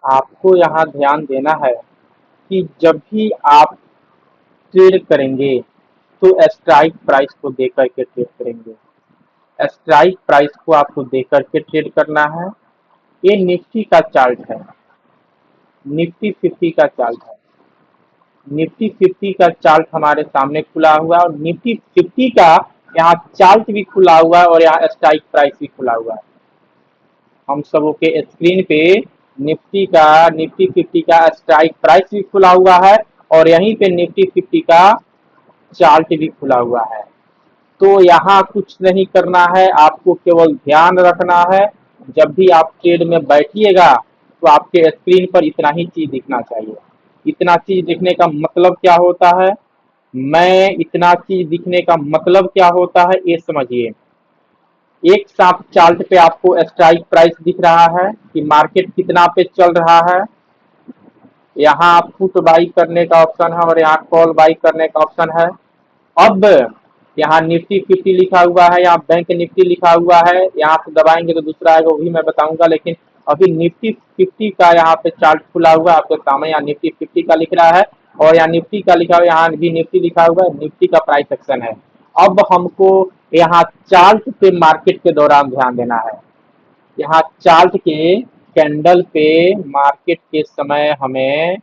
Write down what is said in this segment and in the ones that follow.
आपको यहाँ ध्यान देना है कि जब भी आप ट्रेड करेंगे तो स्ट्राइक प्राइस को देकर के ट्रेड करेंगे। स्ट्राइक प्राइस को आपको देकर के ट्रेड करना है। ये निफ्टी का चार्ट है, निफ्टी 50 का चार्ट है। निफ्टी 50 का चार्ट हमारे सामने खुला हुआ है और निफ्टी 50 का यहाँ चार्ट भी खुला हुआ है और यहाँ स्ट्राइक प्राइस भी खुला हुआ है। हम सबों के स्क्रीन पे निफ्टी 50 का स्ट्राइक प्राइस भी खुला हुआ है और यहीं पे निफ्टी 50 का चार्ट भी खुला हुआ है। तो यहाँ कुछ नहीं करना है, आपको केवल ध्यान रखना है। जब भी आप ट्रेड में बैठिएगा तो आपके स्क्रीन पर इतना ही चीज दिखना चाहिए। इतना चीज दिखने का मतलब क्या होता है, मैं इतना चीज दिखने का मतलब क्या होता है ये समझिए। एक साथ चार्ट पे आपको स्ट्राइक प्राइस दिख रहा है कि मार्केट कितना पे चल रहा है। यहाँ पुट बाई करने का ऑप्शन है और यहाँ कॉल बाई करने का ऑप्शन है। अब यहाँ निफ्टी 50 लिखा हुआ है, यहाँ बैंक निफ्टी लिखा हुआ है, यहाँ पे दबाएंगे तो दूसरा आएगा, वो भी मैं बताऊंगा। लेकिन अभी निफ्टी 50 का यहाँ पे चार्ट खुला हुआ है आपके सामने। यहाँ निफ्टी 50 का लिख रहा है और यहाँ निफ्टी का लिखा हुआ है, यहाँ भी निफ्टी लिखा हुआ है, निफ्टी का प्राइस एक्शन है। अब हमको यहाँ चार्ट पे मार्केट के दौरान ध्यान देना है। यहाँ चार्ट के कैंडल पे मार्केट के समय हमें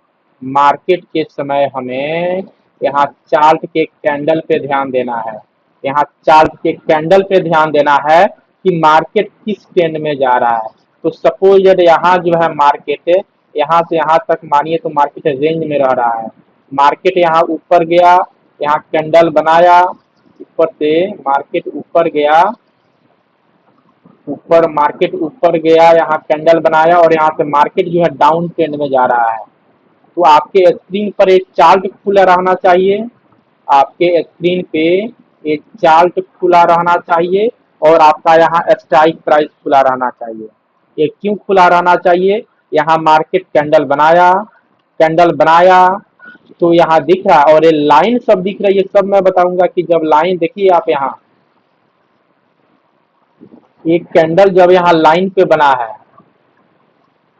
यहाँ चार्ट के कैंडल पे ध्यान देना है। यहाँ चार्ट के कैंडल पे ध्यान देना है कि मार्केट किस ट्रेंड में जा रहा है। तो सपोज यदि यहाँ जो है मार्केट यहाँ से यहाँ तक मानिए तो मार्केट रेंज में रह रहा है। मार्केट यहाँ ऊपर गया, यहाँ कैंडल बनाया, ऊपर से मार्केट ऊपर गया, ऊपर मार्केट ऊपर गया, यहाँ कैंडल बनाया और यहाँ से मार्केट जो है डाउन ट्रेंड में जा रहा है। तो आपके स्क्रीन पर एक चार्ट खुला रहना चाहिए, आपके स्क्रीन पे एक चार्ट खुला रहना चाहिए और आपका यहाँ स्ट्राइक प्राइस खुला रहना चाहिए। ये क्यों खुला रहना चाहिए, यहाँ मार्केट कैंडल बनाया तो यहाँ दिख रहा है और ये लाइन सब दिख रही है। सब मैं बताऊंगा कि जब लाइन देखिए आप यहाँ एक कैंडल जब यहाँ लाइन पे बना है,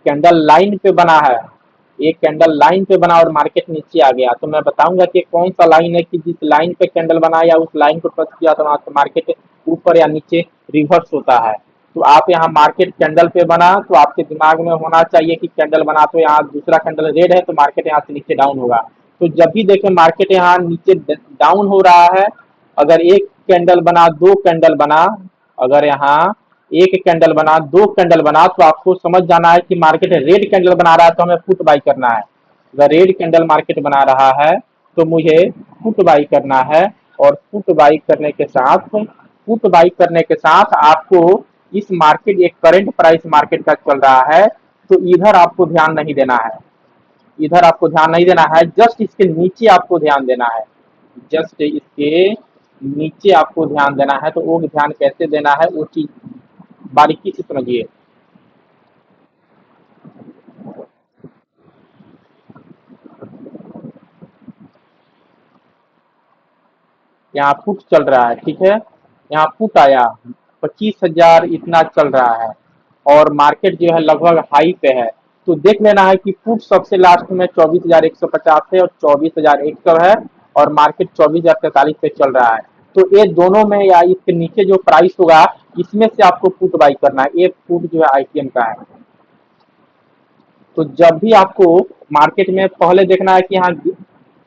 कैंडल लाइन पे बना है, एक कैंडल लाइन पे बना और मार्केट नीचे आ गया, तो मैं बताऊंगा कि कौन सा लाइन है कि जिस लाइन पे कैंडल बना या उस लाइन को टच किया तो वहां से मार्केट ऊपर या नीचे रिवर्स होता है। तो आप यहाँ मार्केट कैंडल पे बना तो आपके दिमाग में होना चाहिए कि कैंडल बना तो यहाँ दूसरा कैंडल रेड है तो मार्केट यहाँ से नीचे डाउन होगा। तो जब भी देखें मार्केट यहाँ नीचे डाउन हो रहा है, अगर एक कैंडल बना, दो कैंडल बना, अगर यहाँ एक कैंडल बना, दो कैंडल बना, तो आपको समझ जाना है कि मार्केट रेड कैंडल बना रहा है तो हमें पुट बाई करना है। अगर रेड कैंडल मार्केट बना रहा है तो मुझे पुट बाई करना है और पुट बाई करने के साथ आपको इस मार्केट एक करंट प्राइस मार्केट का चल रहा है तो इधर आपको ध्यान नहीं देना है, इधर आपको ध्यान नहीं देना है, जस्ट इसके नीचे आपको ध्यान देना है, जस्ट इसके नीचे आपको ध्यान देना है। तो वो ध्यान कैसे देना है वो चीज बारीकी से समझिए। यहाँ पुट चल रहा है, ठीक है, यहाँ पुट आया 25,000 इतना चल रहा है और मार्केट जो है लगभग हाई पे है। तो देख लेना है कि पुट सबसे लास्ट में 24,150 है और 24,100 है और मार्केट 24,043 पे चल रहा है। तो ये दोनों में या इसके नीचे जो प्राइस होगा इसमें से आपको पुट बाई करना है। ये पुट जो है आईटीएम का है। तो जब भी आपको मार्केट में पहले देखना है कि यहाँ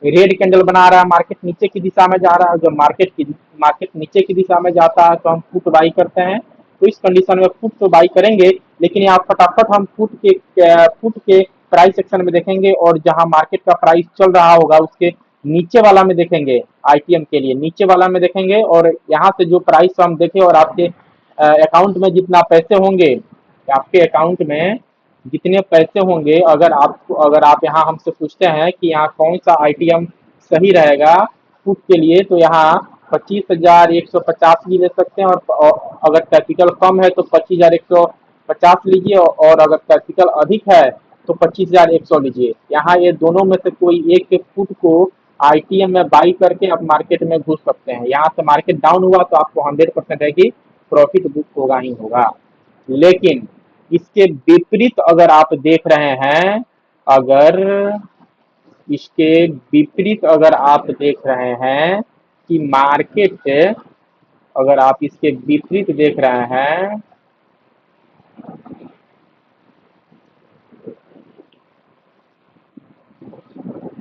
रेड कैंडल बना रहा है, मार्केट नीचे की दिशा में जा रहा है, जब मार्केट नीचे की दिशा में जाता है तो हम पुट बाई करते हैं। तो इस कंडीशन में पुट तो बाई करेंगे, लेकिन यहाँ फटाफट हम पुट के प्राइस सेक्शन में देखेंगे और जहां मार्केट का प्राइस चल रहा होगा उसके नीचे वाला में देखेंगे। आईटीएम के लिए नीचे वाला में देखेंगे और यहाँ से जो प्राइस हम देखें और आपके अकाउंट में जितना पैसे होंगे, आपके अकाउंट में जितने पैसे होंगे, अगर आप यहाँ हमसे पूछते हैं कि यहाँ कौन सा आईटीएम सही रहेगा पुट के लिए, तो यहाँ 25,150 भी ले सकते हैं और अगर कैपिटल कम है तो 25,150 लीजिए और अगर कैपिटल अधिक है तो 25,100 लीजिए। यहाँ ये दोनों में से कोई एक पुट को आईटीएम में बाई करके आप मार्केट में घुस सकते हैं। यहाँ से मार्केट डाउन हुआ तो आपको 100% है कि प्रॉफिट बुक होगा ही होगा। लेकिन इसके विपरीत अगर आप देख रहे हैं, अगर इसके विपरीत अगर आप देख रहे हैं कि मार्केट, अगर आप इसके विपरीत देख रहे हैं,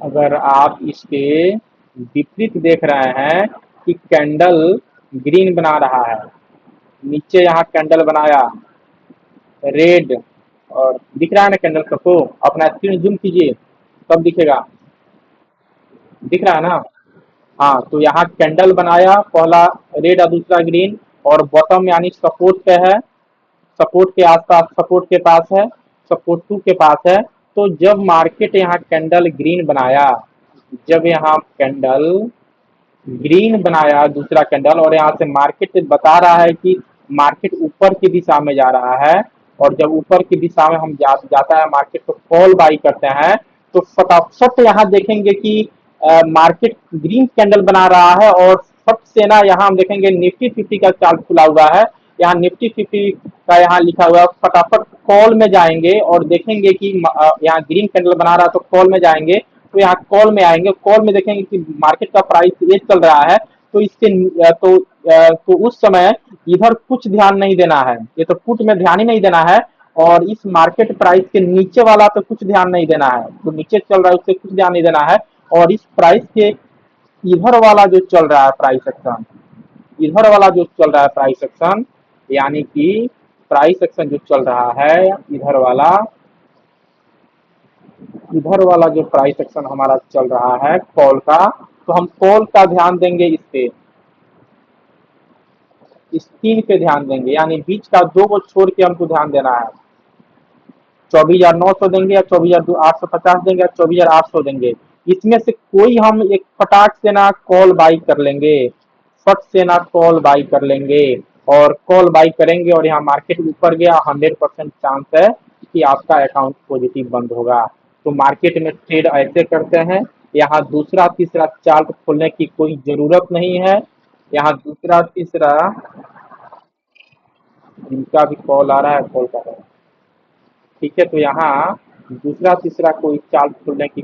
अगर आप इसके विपरीत देख रहे हैं कि कैंडल ग्रीन बना रहा है, नीचे यहाँ कैंडल बनाया रेड, और दिख रहा है ना कैंडल सबको, अपना स्क्रीन जूम कीजिए तब दिखेगा, दिख रहा है ना। हाँ, तो यहाँ कैंडल बनाया, पहला रेड और दूसरा ग्रीन, और बॉटम यानी सपोर्ट पे है, सपोर्ट के आसपास, सपोर्ट के पास है, सपोर्ट टू के पास है। तो जब मार्केट यहाँ कैंडल ग्रीन बनाया, जब यहाँ कैंडल ग्रीन बनाया दूसरा कैंडल, और यहाँ से मार्केट बता रहा है कि मार्केट ऊपर की दिशा में जा रहा है, और जब ऊपर की दिशा में हम जाता है मार्केट तो कॉल बाई करते हैं, तो फटाफट यहाँ देखेंगे कि मार्केट ग्रीन कैंडल बना रहा है, और फट से ना यहाँ हम देखेंगे निफ्टी 50 का चार्ट खुला हुआ है, यहाँ निफ्टी 50 का यहाँ लिखा हुआ है, फटाफट कॉल में जाएंगे और देखेंगे कि यहाँ ग्रीन कैंडल बना रहा है, तो कॉल में जाएंगे, तो यहाँ कॉल में आएंगे, कॉल में देखेंगे कि मार्केट का प्राइस ये चल रहा है, तो इसके तो उस समय इधर कुछ ध्यान नहीं देना है, ये तो पुट में ध्यान ही नहीं देना है, और इस मार्केट प्राइस के नीचे वाला पे कुछ ध्यान नहीं देना है, तो नीचे चल रहा है उससे कुछ ध्यान नहीं देना है, और इस प्राइस के इधर वाला जो चल रहा है प्राइस एक्शन, इधर वाला जो चल रहा है प्राइस एक्शन, यानी कि प्राइस एक्शन जो चल रहा है इधर वाला जो प्राइस एक्शन हमारा चल रहा है कॉल का, तो हम कॉल का ध्यान देंगे, इस पे, इस तीन पे ध्यान देंगे, यानी बीच का दो को छोड़ के हमको ध्यान देना है, 24,900 देंगे या 24,850 देंगे या 24,800 देंगे, इसमें से कोई हम एक फटाक से ना कॉल बाई कर लेंगे, फट से ना कॉल बाई कर लेंगे, और कॉल बाई करेंगे और यहाँ मार्केट ऊपर गया, 100% चांस है कि आपका अकाउंट पॉजिटिव बंद होगा। तो मार्केट में ट्रेड ऐसे करते हैं, यहाँ दूसरा तीसरा चार्ट खोलने की कोई जरूरत नहीं है, यहाँ दूसरा तीसरा, जिनका भी कॉल आ रहा है कॉल कर रहा है, ठीक है, तो यहाँ दूसरा तीसरा कोई चार्ट खोलने की